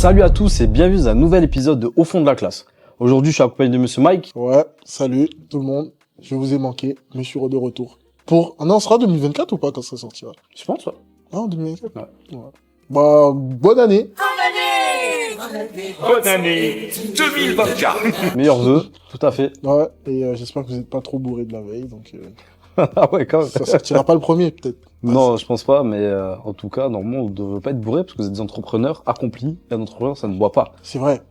Salut à tous et bienvenue dans un nouvel épisode de Au fond de la classe. Aujourd'hui, je suis accompagné de Monsieur Mike. Ouais, salut tout le monde. Je vous ai manqué, mais je suis de retour. Ah non, on sera 2024 ou pas quand ça sortira? Je pense, ouais. Ah, 2024? Ouais. Bah, bonne année. Bonne année 2024. Meilleurs vœux, tout à fait. Ouais, et j'espère que vous n'êtes pas trop bourré de la veille, donc Ah ouais, quand même. ça sortira pas le premier, peut-être. Non, je pense pas, mais en tout cas, normalement, on ne devrait pas être bourré parce que vous êtes des entrepreneurs accomplis. Et un entrepreneur, ça ne boit pas. C'est vrai.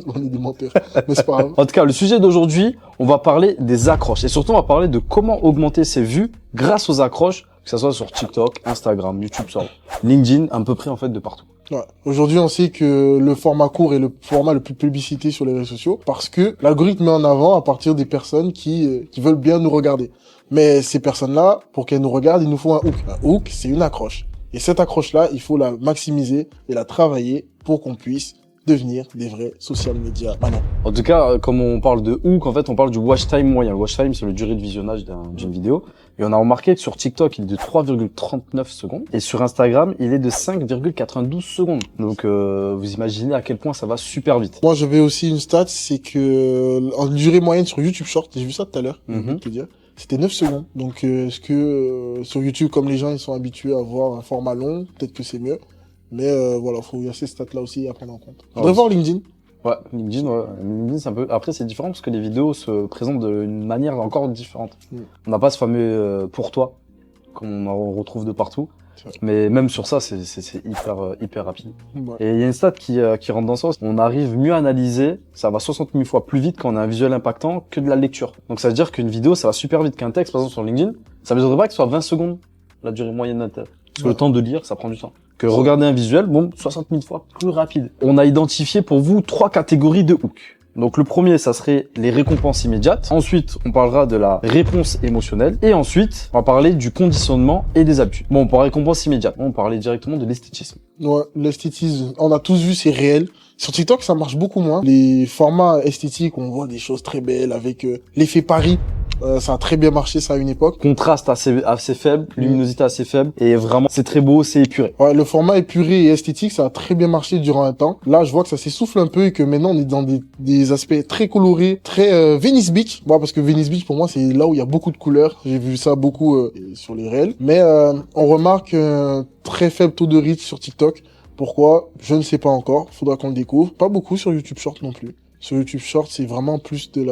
On est des menteurs, mais c'est pas grave. En tout cas, le sujet d'aujourd'hui, on va parler des accroches. Et surtout, on va parler de comment augmenter ses vues grâce aux accroches, que ce soit sur TikTok, Instagram, YouTube, sur LinkedIn, à peu près en fait de partout. Ouais. Aujourd'hui, on sait que le format court est le format le plus publicité sur les réseaux sociaux parce que l'algorithme met en avant à partir des personnes qui veulent bien nous regarder. Mais ces personnes-là, pour qu'elles nous regardent, il nous faut un hook. Un hook, c'est une accroche. Et cette accroche-là, il faut la maximiser et la travailler pour qu'on puisse devenir des vrais social media. Ah non. En tout cas, comme on parle de hook, en fait, on parle du watch time moyen. Le watch time, c'est le durée de visionnage d'une vidéo. Et on a remarqué que sur TikTok, il est de 3,39 secondes. Et sur Instagram, il est de 5,92 secondes. Donc, vous imaginez à quel point ça va super vite. Moi, j'avais aussi une stat, c'est que en durée moyenne sur YouTube Short, j'ai vu ça tout à l'heure, je vais te dire, c'était 9 secondes. Donc, est-ce que sur YouTube, comme les gens ils sont habitués à voir un format long, peut-être que c'est mieux. Mais voilà, il y a ces stats-là aussi à prendre en compte. On devrait voir LinkedIn. Ouais, LinkedIn, ouais. LinkedIn, c'est un peu. Après, c'est différent parce que les vidéos se présentent d'une manière encore différente. On n'a pas ce fameux pour toi, comme on retrouve de partout. Mais même sur ça, c'est hyper rapide. Ouais. Et il y a une stat qui rentre dans ça. On arrive mieux à analyser, ça va 60 000 fois plus vite quand on a un visuel impactant que de la lecture. Donc ça veut dire qu'une vidéo, ça va super vite qu'un texte, par exemple sur LinkedIn. Ça veut dire pas que ce soit 20 secondes, la durée moyenne d'un texte. Parce que le temps de lire, ça prend du temps. Que regarder un visuel, bon, 60 000 fois plus rapide. On a identifié pour vous 3 catégories de hook. Donc le premier, ça serait les récompenses immédiates. Ensuite, on parlera de la réponse émotionnelle. Et ensuite, on va parler du conditionnement et des habitudes. Bon, pour la récompense immédiate, on parlait directement de l'esthétisme. Ouais, l'esthétisme, on a tous vu, c'est réel. Sur TikTok, ça marche beaucoup moins. Les formats esthétiques, on voit des choses très belles avec l'effet Paris. Ça a très bien marché, ça, à une époque. Contraste assez faible, luminosité assez faible. Et vraiment, c'est très beau, c'est épuré. Ouais, le format épuré et esthétique, ça a très bien marché durant un temps. Là, je vois que ça s'essouffle un peu et que maintenant, on est dans des aspects très colorés, très Venice Beach. Bon, parce que Venice Beach, pour moi, c'est là où il y a beaucoup de couleurs. J'ai vu ça beaucoup sur les réels. Mais on remarque un très faible taux de reach sur TikTok. Pourquoi? Je ne sais pas encore. Faudra qu'on le découvre. Pas beaucoup sur YouTube Short non plus. Sur YouTube Short, c'est vraiment plus de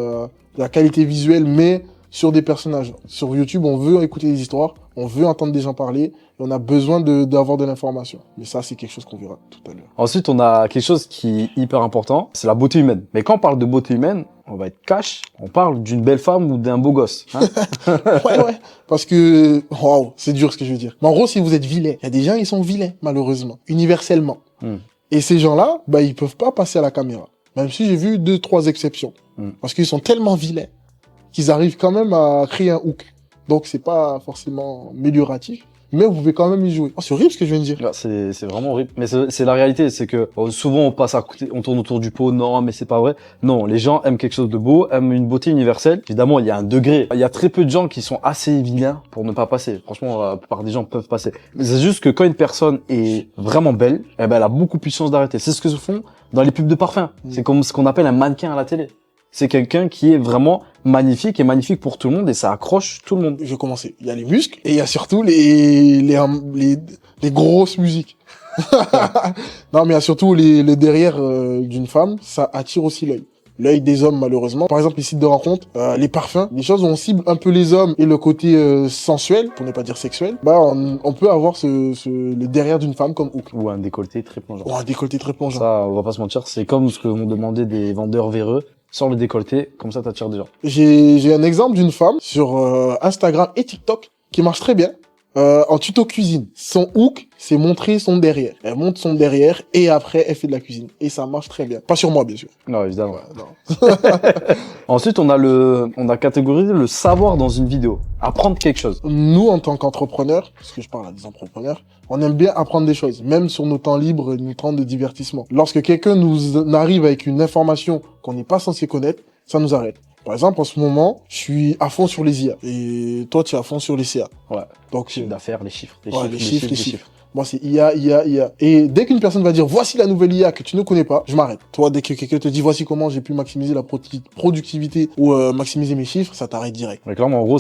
la qualité visuelle, mais sur des personnages. Sur YouTube, on veut écouter des histoires, on veut entendre des gens parler, et on a besoin d'avoir de l'information. Mais ça, c'est quelque chose qu'on verra tout à l'heure. Ensuite, on a quelque chose qui est hyper important, c'est la beauté humaine. Mais quand on parle de beauté humaine, on va être cash, on parle d'une belle femme ou d'un beau gosse. Hein. ouais. Parce que, waouh, c'est dur ce que je veux dire. Mais en gros, si vous êtes vilain, il y a des gens, ils sont vilains, malheureusement, universellement. Et ces gens-là, bah, ils peuvent pas passer à la caméra. Même si j'ai vu 2-3 exceptions. Parce qu'ils sont tellement vilains qu'ils arrivent quand même à créer un hook. Donc, c'est pas forcément amélioratif, mais vous pouvez quand même y jouer. Oh, c'est horrible ce que je viens de dire. C'est vraiment horrible. Mais c'est la réalité, c'est que souvent on passe à côté, on tourne autour du pot. Non, mais c'est pas vrai. Non, les gens aiment quelque chose de beau, aiment une beauté universelle. Évidemment, il y a un degré. Il y a très peu de gens qui sont assez vilains pour ne pas passer. Franchement, la plupart des gens peuvent passer. Mais c'est juste que quand une personne est vraiment belle, eh ben, elle a beaucoup plus de chance d'arrêter. C'est ce que se font dans les pubs de parfum. C'est comme ce qu'on appelle un mannequin à la télé. C'est quelqu'un qui est vraiment magnifique et magnifique pour tout le monde et ça accroche tout le monde. Je vais commencer. Il y a les muscles et il y a surtout les grosses musiques. Non, mais il y a surtout les derrière d'une femme. Ça attire aussi l'œil. L'œil des hommes, malheureusement. Par exemple, les sites de rencontres, les parfums, les choses où on cible un peu les hommes et le côté sensuel, pour ne pas dire sexuel, bah on peut avoir le derrière d'une femme comme hook. Ou un décolleté très plongeant. Ou un décolleté très plongeant. Ça, on va pas se mentir, c'est comme ce que m'ont demandé des vendeurs véreux. Sors le décolleté, comme ça t'attires des gens. J'ai un exemple d'une femme sur Instagram et TikTok qui marche très bien. En tuto cuisine. Son hook, c'est montrer son derrière. Elle montre son derrière et après, elle fait de la cuisine. Et ça marche très bien. Pas sur moi, bien sûr. Non, évidemment. Ouais, non. Ensuite, on a catégorisé le savoir dans une vidéo. Apprendre quelque chose. Nous, en tant qu'entrepreneurs, parce que je parle à des entrepreneurs, on aime bien apprendre des choses, même sur nos temps libres, nos temps de divertissement. Lorsque quelqu'un nous arrive avec une information qu'on n'est pas censé connaître, ça nous arrête. Par exemple, en ce moment, je suis à fond sur les IA. Et toi, tu es à fond sur les CA. Ouais. Donc, Chiffre d'affaires, les chiffres. Les chiffres. Moi, c'est IA, IA, IA. Et dès qu'une personne va dire, voici la nouvelle IA que tu ne connais pas, je m'arrête. Toi, dès que quelqu'un te dit, voici comment j'ai pu maximiser la productivité ou maximiser mes chiffres, ça t'arrête direct. Mais clairement, en gros,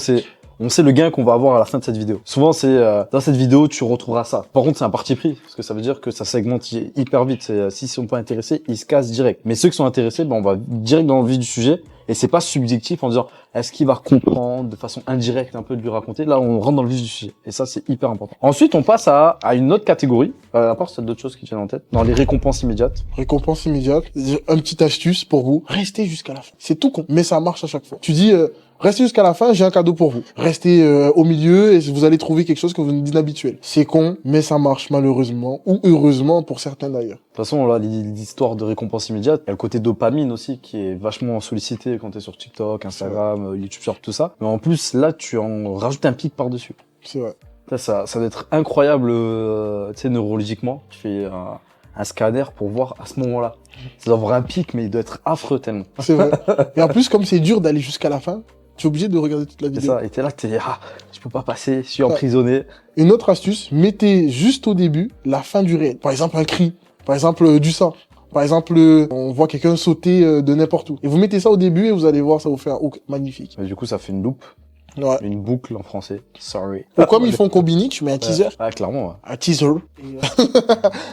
on sait le gain qu'on va avoir à la fin de cette vidéo. Souvent, c'est dans cette vidéo, tu retrouveras ça. Par contre, c'est un parti pris, parce que ça veut dire que ça segmente hyper vite. Si ils sont pas intéressés, ils se cassent direct. Mais ceux qui sont intéressés, ben, on va direct dans le vif du sujet. Et c'est pas subjectif en disant est-ce qu'il va comprendre de façon indirecte un peu de lui raconter. Là, on rentre dans le vif du sujet. Et ça, c'est hyper important. Ensuite, on passe à une autre catégorie. À part, c'est d'autres choses qui te viennent en tête. Dans les récompenses immédiates. Récompense immédiate. Un petit astuce pour vous. Restez jusqu'à la fin. C'est tout con, mais ça marche à chaque fois. Tu dis, restez jusqu'à la fin, j'ai un cadeau pour vous. Restez au milieu et vous allez trouver quelque chose que vous d'inhabituel. C'est con, mais ça marche malheureusement ou heureusement pour certains d'ailleurs. De toute façon, là, l'histoire de récompense immédiate, il y a le côté dopamine aussi qui est vachement sollicité quand t'es sur TikTok, Instagram, YouTube Short, tout ça. Mais en plus, là, tu en rajoutes un pic par-dessus. C'est vrai. Ça doit être incroyable, tu sais, neurologiquement. Tu fais un scanner pour voir à ce moment-là. Ça doit avoir un pic, mais il doit être affreux tellement. C'est vrai. Et en plus, comme c'est dur d'aller jusqu'à la fin, tu es obligé de regarder toute la C'est vidéo. ça. Et t'es là, je peux pas passer, je suis emprisonné. Une autre astuce, mettez juste au début la fin du réel. Par exemple, un cri. Par exemple, du sang. Par exemple, on voit quelqu'un sauter de n'importe où. Et vous mettez ça au début et vous allez voir, ça vous fait un hook magnifique. Mais du coup, ça fait une loupe, Ouais. une boucle en français. Sorry. Ou comme ils font combini, tu mets un teaser. Ah, clairement, ouais. Un teaser.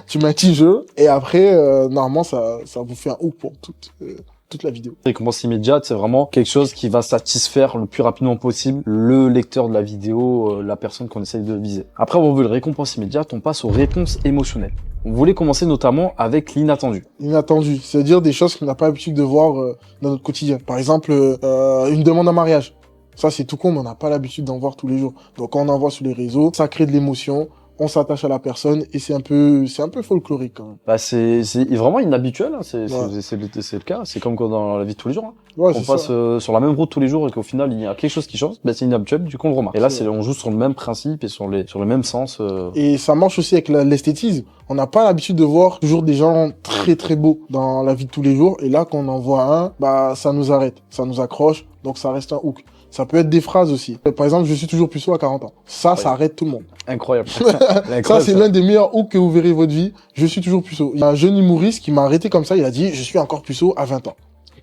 Tu mets un teaser. Et après, normalement, ça vous fait un hook pour toute la vidéo. Récompense immédiate, c'est vraiment quelque chose qui va satisfaire le plus rapidement possible le lecteur de la vidéo, la personne qu'on essaye de viser. Après avoir vu le récompense immédiate, on passe aux réponses émotionnelles. On voulait commencer notamment avec l'inattendu. Inattendu. C'est-à-dire des choses qu'on n'a pas l'habitude de voir dans notre quotidien. Par exemple, une demande en mariage. Ça, c'est tout con, mais on n'a pas l'habitude d'en voir tous les jours. Donc, quand on en voit sur les réseaux, ça crée de l'émotion. On s'attache à la personne et c'est un peu folklorique quand même. Bah c'est vraiment inhabituel, hein. C'est Ouais. le cas. C'est comme dans la vie de tous les jours. Hein. Ouais, On c'est passe ça. sur la même route tous les jours et qu'au final il y a quelque chose qui change. Bah c'est inhabituel, du coup on le remarque. Et là C'est on joue sur le même principe et sur le même sens. Et ça marche aussi avec l'esthétisme. On n'a pas l'habitude de voir toujours des gens très très beaux dans la vie de tous les jours. Et là, quand on en voit un, bah ça nous arrête, ça nous accroche, donc ça reste un hook. Ça peut être des phrases aussi. Par exemple, je suis toujours puceau à 40 ans. Ça arrête tout le monde. Incroyable. Ça, c'est l'un des meilleurs hooks que vous verrez votre vie. Je suis toujours puceau. Il y a un jeune humoriste qui m'a arrêté comme ça. Il a dit, je suis encore puceau à 20 ans.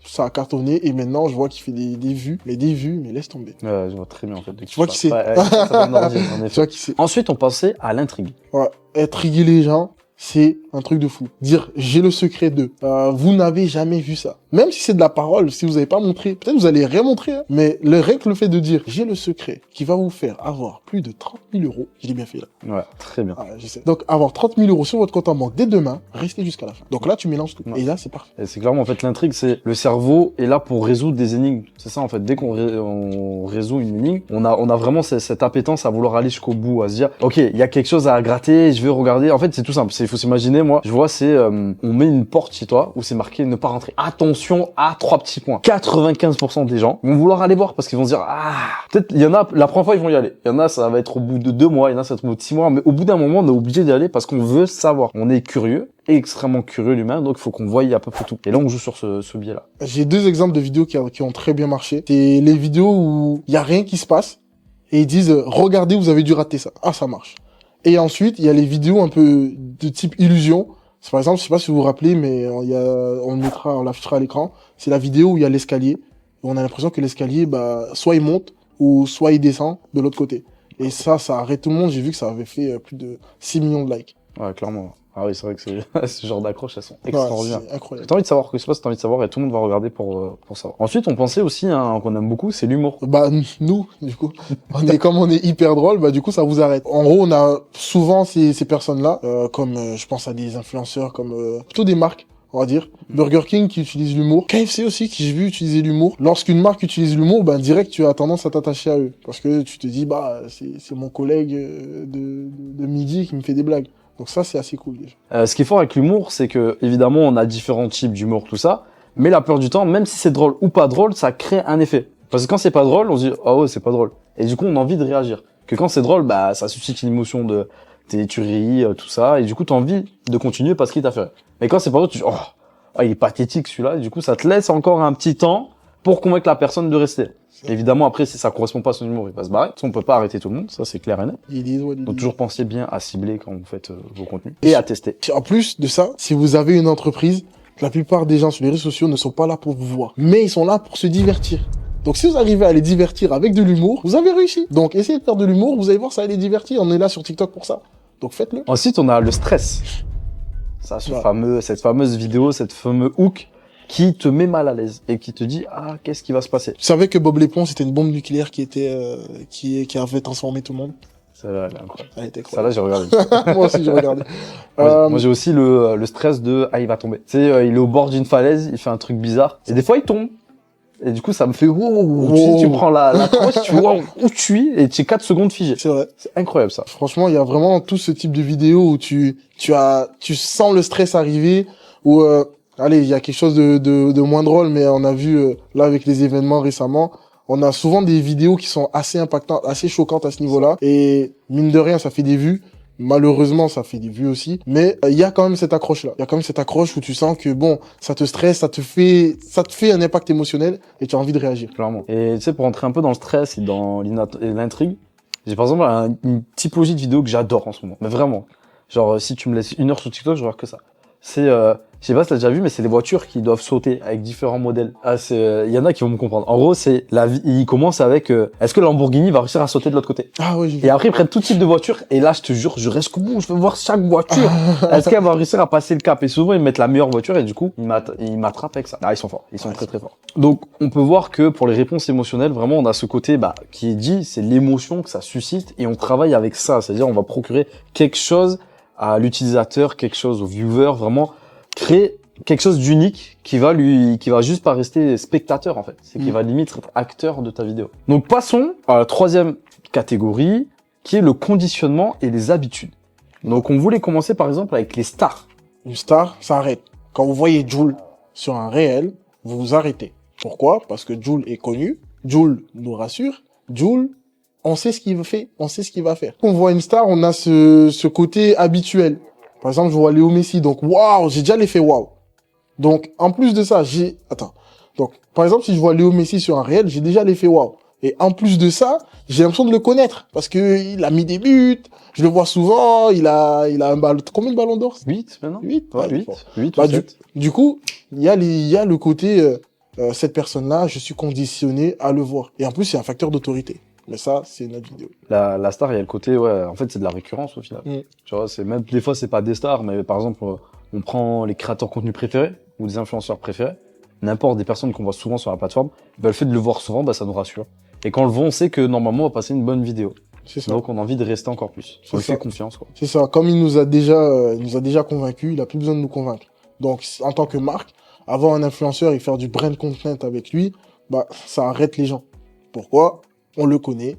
Ça a cartonné et maintenant, je vois qu'il fait des vues. Mais laisse tomber. Je vois très bien en fait. Tu vois qui c'est. Ça donne envie, en Tu effet. vois qui c'est. Ensuite on passait à l'intrigue. Ouais. Intriguer les gens, c'est un truc de fou. Dire, j'ai le secret de. Vous n'avez jamais vu ça. Même si c'est de la parole, si vous n'avez pas montré, peut-être vous allez rien montrer, hein, mais rien que le fait de dire, j'ai le secret qui va vous faire avoir plus de 30 000 euros, je l'ai bien fait là. Ouais, très bien. Ah, je sais. Donc, avoir 30 000 euros sur votre compte en banque dès demain, restez jusqu'à la fin. Donc là, tu mélanges tout. Ouais. Et là, c'est parfait. Et c'est clairement en fait l'intrigue, c'est le cerveau est là pour résoudre des énigmes. C'est ça en fait. Dès qu'on on résout une énigme, on a vraiment cette appétence à vouloir aller jusqu'au bout, à se dire ok, il y a quelque chose à gratter, je vais regarder. En fait, c'est tout simple. Il faut s'imaginer, moi, je vois on met une porte chez toi où c'est marqué ne pas rentrer. Attention à 3 petits points. 95% des gens vont vouloir aller voir parce qu'ils vont se dire peut-être il y en a la première fois ils vont y aller. Il y en a ça va être au bout de 2 mois, il y en a ça va être au bout de 6 mois, mais au bout d'un moment on est obligé d'y aller parce qu'on veut savoir. On est curieux, extrêmement curieux l'humain, donc il faut qu'on voie à peu près tout. Et là on joue sur ce biais-là. J'ai 2 exemples de vidéos qui ont très bien marché. C'est les vidéos où il y a rien qui se passe et ils disent regardez, vous avez dû rater ça. Ah, ça marche. Et ensuite, il y a les vidéos un peu de type illusion. C'est par exemple, je sais pas si vous vous rappelez, mais on l'affichera à l'écran. C'est la vidéo où il y a l'escalier. On a l'impression que l'escalier, bah, soit il monte ou soit il descend de l'autre côté. Et ça arrête tout le monde. J'ai vu que ça avait fait plus de 6 millions de likes. Ouais, clairement. Ah oui, c'est vrai que ce genre d'accroches, elles sont Ouais, extraordinaires. c'est incroyable. T'as envie de savoir ce qui se passe, t'as envie de savoir et tout le monde va regarder pour savoir. Ensuite, on pensait aussi, qu'on aime beaucoup, c'est l'humour. Bah, nous, du coup, comme on est hyper drôle, bah, du coup, ça vous arrête. En gros, on a souvent ces personnes-là, comme, je pense à des influenceurs, comme, plutôt des marques, on va dire. Burger King qui utilise l'humour. KFC aussi, qui j'ai vu utiliser l'humour. Lorsqu'une marque utilise l'humour, bah, direct, tu as tendance à t'attacher à eux. Parce que tu te dis, bah, c'est mon collègue de midi qui me fait des blagues. Donc ça, c'est assez cool, déjà. Ce qui est fort avec l'humour, c'est que, évidemment, on a différents types d'humour, tout ça. Mais la plupart du temps, même si c'est drôle ou pas drôle, ça crée un effet. Parce que quand c'est pas drôle, on se dit, oh ouais, c'est pas drôle. Et du coup, on a envie de réagir. Que quand c'est drôle, bah, ça suscite une émotion tu ris, tout ça. Et du coup, t'as envie de continuer parce qu'il t'a fait rire. Mais quand c'est pas drôle, tu dis, oh, il est pathétique celui-là. Et du coup, ça te laisse encore un petit temps pour convaincre la personne de rester. Évidemment, après, si ça correspond pas à son humour, il va se barrer. On peut pas arrêter tout le monde, ça c'est clair et net. Donc toujours pensez bien à cibler quand vous faites vos contenus et à tester. En plus de ça, si vous avez une entreprise, la plupart des gens sur les réseaux sociaux ne sont pas là pour vous voir, mais ils sont là pour se divertir. Donc si vous arrivez à les divertir avec de l'humour, vous avez réussi. Donc essayez de faire de l'humour, vous allez voir, ça va les divertir. On est là sur TikTok pour ça. Donc faites-le. Ensuite, on a le stress. Ça, cette fameuse vidéo, cette fameuse hook qui te met mal à l'aise et qui te dit ah qu'est-ce qui va se passer. Tu savais que Bob l'éponge c'était une bombe nucléaire qui était qui avait transformé tout le monde. Celle-là, elle est incroyable. Elle était Celle-là, j'ai regardé. Moi aussi j'ai regardé. Moi, j'ai aussi le stress de il va tomber. Tu sais, il est au bord d'une falaise, il fait un truc bizarre et des fois il tombe. Et du coup, ça me fait wow. Tu prends la crosse, tu vois où tu es et tu es 4 secondes figé. C'est vrai. C'est incroyable ça. Franchement, il y a vraiment tout ce type de vidéos où tu sens le stress arriver, où allez, il y a quelque chose de moins drôle, mais on a vu là avec les événements récemment, on a souvent des vidéos qui sont assez impactantes, assez choquantes à ce niveau-là, et mine de rien, ça fait des vues. Malheureusement, ça fait des vues aussi, mais il y a quand même cette accroche-là. Il y a quand même cette accroche où tu sens que bon, ça te stresse, ça te fait un impact émotionnel et tu as envie de réagir. Clairement. Et tu sais, pour entrer un peu dans le stress et dans l'intrigue, j'ai par exemple une typologie de vidéo que j'adore en ce moment. Mais vraiment. Genre, si tu me laisses 1 heure sur TikTok, je regarde que ça. C'est, je sais pas si t'as déjà vu, mais c'est des voitures qui doivent sauter avec différents modèles. Ah, il y en a qui vont me comprendre. En gros, c'est il commence avec, est-ce que Lamborghini va réussir à sauter de l'autre côté? Ah oui. Et après, ils prennent tout type de voiture. Et là, je te jure, je reste comme je veux voir chaque voiture. Est-ce qu'elle va réussir à passer le cap? Et souvent, ils mettent la meilleure voiture et du coup, ils m'attrapent avec ça. Ah, ils sont forts. Ils sont très très forts. Donc, on peut voir que pour les réponses émotionnelles, vraiment, on a ce côté, qui est dit, c'est l'émotion que ça suscite et on travaille avec ça. C'est-à-dire, on va procurer quelque chose à l'utilisateur, quelque chose au viewer, vraiment créer quelque chose d'unique qui va juste pas rester spectateur en fait, c'est qu'il va limite être acteur de ta vidéo. Donc passons à la 3e catégorie qui est le conditionnement et les habitudes. Donc on voulait commencer par exemple avec les stars. Une star s'arrête. Quand vous voyez Jul sur un réel, vous vous arrêtez. Pourquoi? Parce que Jul est connu, Jul nous rassure, Jul, on sait ce qu'il fait, on sait ce qu'il va faire. Quand on voit une star, on a ce côté habituel. Par exemple, je vois Léo Messi, donc waouh, j'ai déjà l'effet waouh. Donc, en plus de ça, donc, par exemple, si je vois Léo Messi sur un réel, j'ai déjà l'effet waouh. Et en plus de ça, j'ai l'impression de le connaître. Parce que il a mis des buts, je le vois souvent, il a un ballon, combien de ballons d'or? 8 maintenant? 8? Ouais, 8 ou 7. Du coup, il y a le côté, cette personne-là, je suis conditionné à le voir. Et en plus, c'est un facteur d'autorité. Mais ça, c'est une autre vidéo. La star, il y a le côté, ouais, en fait, c'est de la récurrence au final. Tu vois, c'est même, des fois, c'est pas des stars, mais par exemple, on prend les créateurs de contenu préférés ou des influenceurs préférés, n'importe des personnes qu'on voit souvent sur la plateforme, le fait de le voir souvent, ça nous rassure. Et quand on le voit, on sait que normalement, on va passer une bonne vidéo. C'est ça. Donc, on a envie de rester encore plus. On lui fait confiance, quoi. C'est ça. Comme il nous a déjà convaincus, il a plus besoin de nous convaincre. Donc, en tant que marque, avoir un influenceur et faire du brand content avec lui, ça arrête les gens. Pourquoi? On le connaît,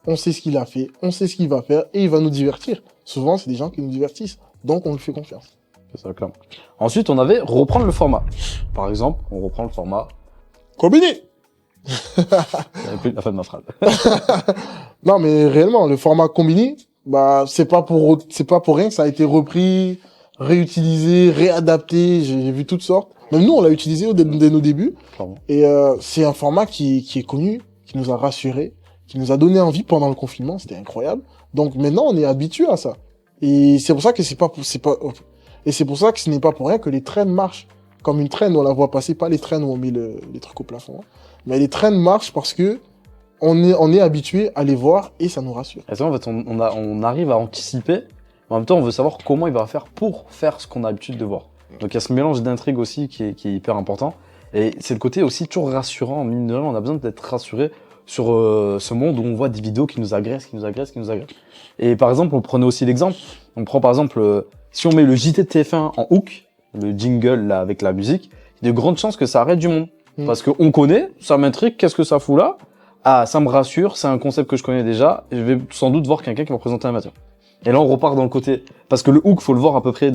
on sait ce qu'il a fait, on sait ce qu'il va faire et il va nous divertir. Souvent, c'est des gens qui nous divertissent. Donc, on lui fait confiance. C'est ça, clairement. Ensuite, on avait reprendre le format. Par exemple, on reprend le format combiné. J'avais plus la fin de ma phrase. Non, mais réellement, le format combiné, c'est pas pour rien que ça a été repris, réutilisé, réadapté. J'ai vu toutes sortes. Même nous, on l'a utilisé dès nos débuts. Clairement. Et c'est un format qui est connu, qui nous a rassurés, qui nous a donné envie pendant le confinement. C'était incroyable. Donc maintenant, on est habitué à ça. Et c'est pour ça que et c'est pour ça que ce n'est pas pour rien que les trends marchent. Comme une traîne, on la voit passer, pas les traînes où on met les trucs au plafond. Hein. Mais les trends marchent parce que on est habitué à les voir et ça nous rassure. Et ça, en fait, on arrive à anticiper. En même temps, on veut savoir comment il va faire pour faire ce qu'on a l'habitude de voir. Donc il y a ce mélange d'intrigue aussi qui est hyper important. Et c'est le côté aussi toujours rassurant. Mine de rien, on a besoin d'être rassuré sur ce monde où on voit des vidéos qui nous agressent. Et par exemple, on prenait aussi l'exemple. On prend par exemple, si on met le JT de TF1 en hook, le jingle là avec la musique, il y a de grandes chances que ça arrête du monde. Parce qu'on connaît, ça m'intrigue, qu'est-ce que ça fout là? Ah, ça me rassure, c'est un concept que je connais déjà, et je vais sans doute voir quelqu'un qui va présenter un matière. Et là, on repart dans le côté, parce que le hook, faut le voir à peu près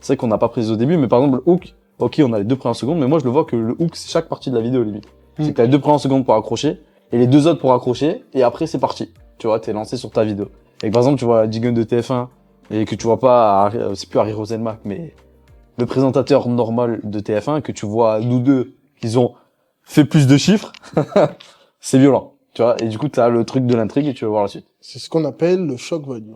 c'est vrai qu'on n'a pas précisé au début, mais par exemple, le hook, ok, on a les 2 premières secondes, mais moi, je le vois que le hook, c'est chaque partie de la vidéo, limite. C'est que t'as les 2 premières secondes pour accrocher, et les 2 autres pour accrocher, et après, c'est parti. Tu vois, t'es lancé sur ta vidéo. Et par exemple, tu vois la jingle de TF1, et que tu vois pas, c'est plus Harry Roselmack, mais le présentateur normal de TF1, que tu vois, nous deux, ils ont fais plus de chiffres, c'est violent. Tu vois, et du coup, t'as le truc de l'intrigue et tu vas voir la suite. C'est ce qu'on appelle le shock value.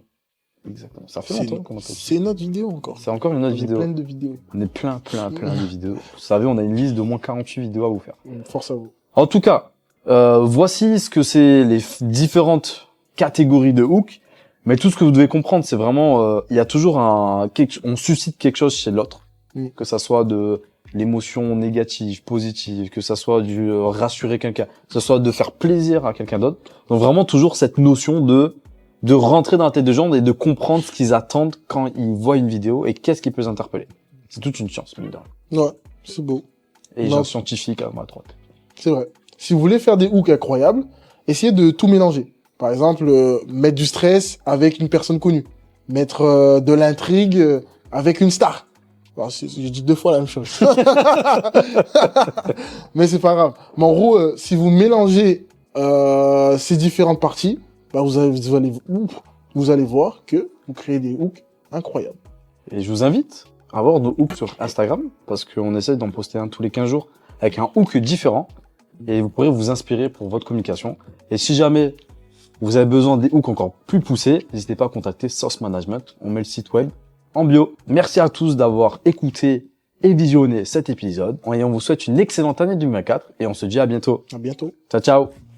Exactement. Ça fait C'est longtemps qu'on appelle ça. c'est notre vidéo encore. C'est encore une On autre est vidéo. plein de vidéos. On est plein de vidéos. Vous savez, on a une liste d'au moins 48 vidéos à vous faire. Force à vous. En tout cas, voici ce que c'est les différentes catégories de hook. Mais tout ce que vous devez comprendre, c'est vraiment, il y a toujours on suscite quelque chose chez l'autre. Mm. Que ça soit de l'émotion négative, positive, que ça soit du rassurer quelqu'un, que ça soit de faire plaisir à quelqu'un d'autre. Donc vraiment toujours cette notion de rentrer dans la tête des gens et de comprendre ce qu'ils attendent quand ils voient une vidéo et qu'est-ce qui peut les interpeller. C'est toute une science, mine de rien. Ouais, c'est beau. Et j'ai Non. un scientifique à ma droite. C'est vrai. Si vous voulez faire des hooks incroyables, essayez de tout mélanger. Par exemple, mettre du stress avec une personne connue. Mettre de l'intrigue avec une star. Alors, j'ai dit 2 fois la même chose. Mais c'est pas grave. Mais en gros, si vous mélangez ces différentes parties, bah vous allez voir que vous créez des hooks incroyables. Et je vous invite à voir nos hooks sur Instagram, parce qu'on essaie d'en poster un tous les 15 jours avec un hook différent. Et vous pourrez vous inspirer pour votre communication. Et si jamais vous avez besoin des hooks encore plus poussés, n'hésitez pas à contacter Source Management. On met le site web en bio. Merci à tous d'avoir écouté et visionné cet épisode. Et on vous souhaite une excellente année 2024 et on se dit à bientôt. À bientôt. Ciao, ciao!